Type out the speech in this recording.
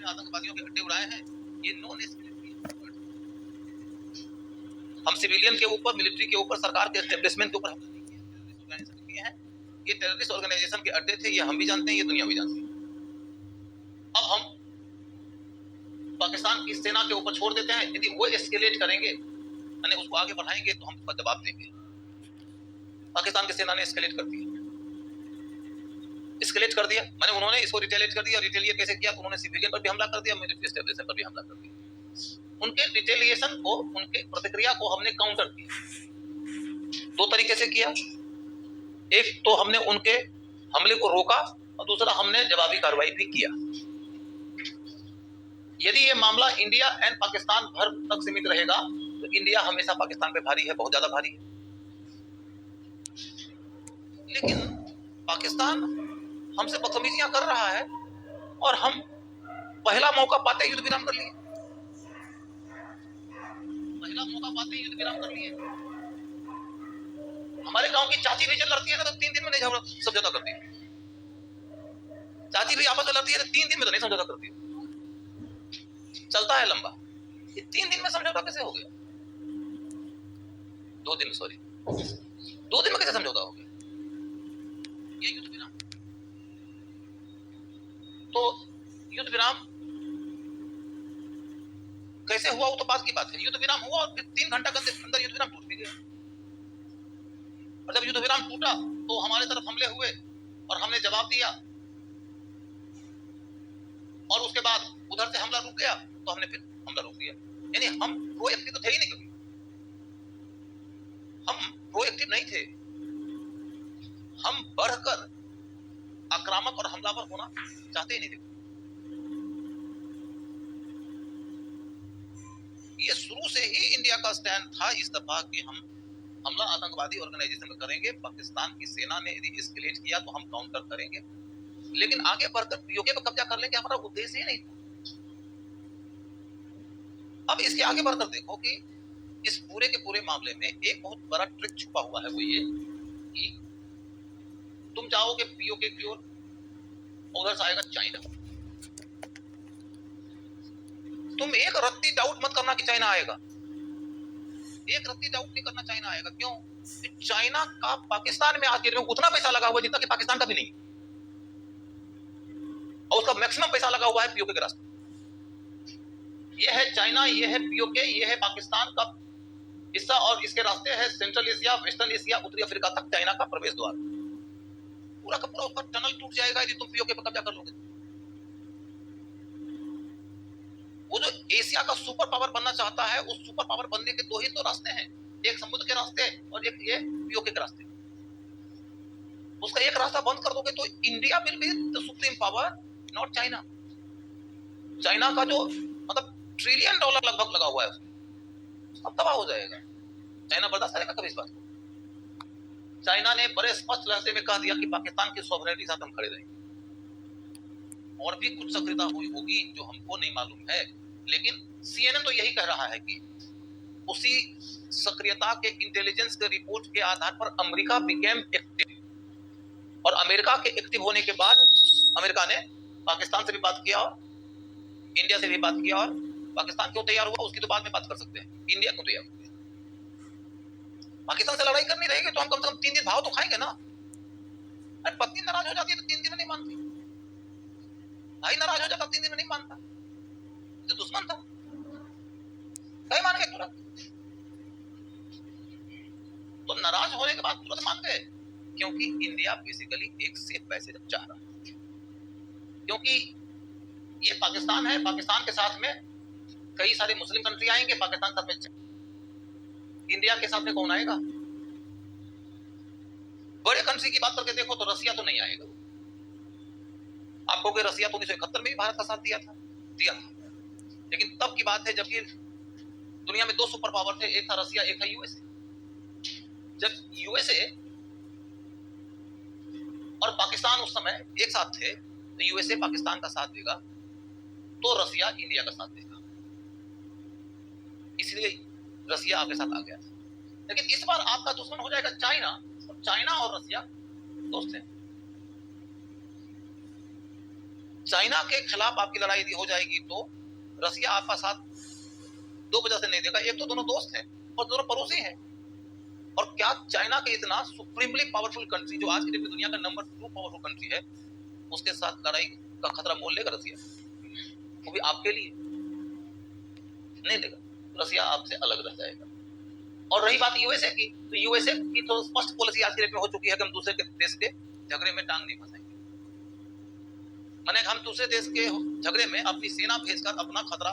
हमने आतंकवादियों के अड्डे उड़ाए हैं, ये नॉन एस्केलेटरी। हम सिविलियन के ऊपर, मिलिट्री के ऊपर, सरकार के एस्टेब्लिशमेंट के ऊपर हमला नहीं किया, टेररिस्ट ऑर्गेनाइजेशन किए हैं। ये टेररिस्ट ऑर्गेनाइजेशन के अड्डे थे, ये हम भी जानते हैं, ये दुनिया भी जानती है। अब हम पाकिस्तान की सेना के ऊपर छोड़ देते हैं, यदि वो एस्केलेट करेंगे यानी उसको आगे बढ़ाएंगे तो हम उसका जवाब देंगे। पाकिस्तान की सेना ने एस्केलेट कर दिया, एस्केलेट कर दिया माने उन्होंने इसको रिटेलिएट कर दिया। रिटेलिएट कैसे किया? उन्होंने सिविलियन पर भी हमला कर दिया, मिलिट्री एस्टेब्लिशमेंट पर भी हमला कर दिया। उनके रिटेलिएशन को, उनके प्रतिक्रिया को हमने काउंटर किया। दो तरीके से किया, एक तो हमने उनके हमले को रोका और दूसरा हमने जवाबी कार्रवाई भी किया। यदि ये मामला इंडिया एंड पाकिस्तान भर तक सीमित रहेगा तो इंडिया हमेशा पाकिस्तान पे भारी है, बहुत ज्यादा भारी है। लेकिन पाकिस्तान हमसे बदतमीजियां कर रहा है और हम पहला मौका पाते युद्ध विराम कर लिए, पहला मौका पाते युद्ध विराम कर लिए। हमारे गांव की चाची भी जब लड़ती है ना तो 3 दिन में नहीं समझौता करती है। चाची भी आपस में लड़ती है तो 3 दिन में तो नहीं समझौता करती, चलता है लंबा। ये 3 दिन में समझौता कैसे हो गया? 2 दिन, सॉरी 2 दिन में कैसे समझौता हो गया? ये युद्ध विराम। तो युद्ध विराम कैसे हुआ वो तो बात की बात है। युद्ध विराम हुआ और फिर 3 घंटा के अंदर युद्ध विराम टूट भी गया। और जब युद्ध विराम टूटा तो हमारे तरफ हमले हुए और हमने जवाब दिया, और उसके बाद उधर से हमला रुक गया तो हमने फिर हमला रोक दिया। यानी हम प्रोएक्टिव तो थे ही नहीं, कभी हम प्रोएक्टिव नहीं थे। हम बढ़कर आक्रामक और हमलावर होना चाहते ही नहीं थे। ये शुरू से ही इंडिया का स्टैंड था इस दफा कि हम हमला आतंकवादी ऑर्गेनाइजेशन में करेंगे। पाकिस्तान की सेना ने यदि एस्केलेट किया तो हम काउंटर करेंगे, लेकिन आगे बढ़कर पीओके पर कब्जा कर लेंगे, हमारा उद्देश्य ही नहीं था। अब इसके आगे बढ़कर देखो कि इस पूरे के पूरे मामले में एक बहुत बड़ा ट्रिक छुपा हुआ है। वो ये कि तुम जाओगे पीओके की ओर, उधर से आएगा चाइना। तुम एक रत्ती डाउट मत करना कि चाइना आएगा, एक रत्ती डाउट नहीं करना चाइना आएगा। क्यों? चाइना का पाकिस्तान में आज में उतना पैसा लगा हुआ है जितना कि पाकिस्तान का भी नहीं, और उसका मैक्सिमम पैसा लगा हुआ है पीओके के रास्ते। ये है चाइना, ये है पीओके, ये है पाकिस्तान का हिस्सा, और इसके रास्ते है सेंट्रल एशिया, वेस्टर्न एशिया, उत्तरी अफ्रीका तक चाइना का प्रवेश द्वार। पूरा का पूरा उसका टनल टूट जाएगा यदि तुम पीओके पर कब्जा कर लोगे। वो जो एशिया का सुपर पावर बनना चाहता है, उस सुपर पावर बनने के 2 ही तो रास्ते हैं, एक समुद्र के रास्ते और एक ये पीओके के रास्ते। उसका एक रास्ता बंद कर दोगे तो India will be the supreme power, not China. China का जो मतलब $1 ट्रिलियन लगभग लगा हुआ है उसमें, सब तबाह हो जाएगा। चाइना बर्दाश्त करेगा कभी इस बात को? चाइना ने बड़े स्पष्ट लहजे में कह दिया कि पाकिस्तान की सॉवरेनिटी साथ हम खड़े रहेंगे। और भी कुछ सक्रियता हुई होगी जो हमको नहीं मालूम है, लेकिन सीएनएन तो यही कह रहा है कि उसी सक्रियता के इंटेलिजेंस के रिपोर्ट के आधार पर अमेरिका बिकेम एक्टिव, और अमेरिका के एक्टिव होने के बाद अमेरिका ने पाकिस्तान से भी बात किया और इंडिया से भी बात किया। और पाकिस्तान क्यों तैयार हुआ उसकी तो बाद में बात कर सकते हैं, इंडिया क्यों तैयार हुआ? पाकिस्तान से लड़ाई करनी रहेगी तो हम कम से कम 3 दिन भाव तो खाएंगे ना। अरे पत्नी नाराज हो जाती है तो 3 दिन में नहीं मानती, भाई नाराज हो जाता 3 दिन में नहीं मानता, तो दुश्मन था कहीं मान गए तुरंत। तो नाराज होने के बाद तुरंत मान गए, क्योंकि इंडिया बेसिकली एक सेफ पैसेज चाह रहा है। क्योंकि ये पाकिस्तान है, पाकिस्तान के साथ में कई सारे मुस्लिम कंट्री आएंगे, पाकिस्तान साथ में इंडिया के साथ में कौन आएगा? बड़े कंट्री की बात करके देखो तो रसिया तो नहीं आएगा। आपको कि रसिया तो 1971 में भी भारत का साथ दिया था, लेकिन तब की बात है जबकि दुनिया में 2 सुपर पावर थे, एक था रसिया, एक था यूएसए। जब यूएसए और पाकिस्तान उस समय एक साथ थे तो यूएसए पाकिस्तान का साथ देगा तो रसिया इंडिया का साथ देगा, इसलिए रसिया आपके साथ आ गया। लेकिन इस बार आपका दुश्मन हो जाएगा चाइना, और चाइना और रसिया दोस्त हैं। चाइना के खिलाफ आपकी लड़ाई यदि हो जाएगी तो रसिया आपका साथ दो वजह से नहीं देगा। एक तो दोनों दोस्त हैं और दोनों पड़ोसी हैं। और क्या चाइना के इतना सुप्रीमली पावरफुल कंट्री जो आज की डेट में दुनिया का नंबर 2 पावरफुल कंट्री है, उसके साथ लड़ाई का खतरा मोल लेगा रसिया? वो भी आपके लिए नहीं लेगा। रसिया आपसे अलग रह जाएगा। और रही बात यूएसए की, तो यूएसए की तो स्पष्ट पॉलिसी आज की डेट में हो चुकी है कि हम दूसरे के देश के झगड़े में टांग नहीं फंसाएंगे। माने हम दूसरे देश के झगड़े में अपनी सेना भेजकर अपना खतरा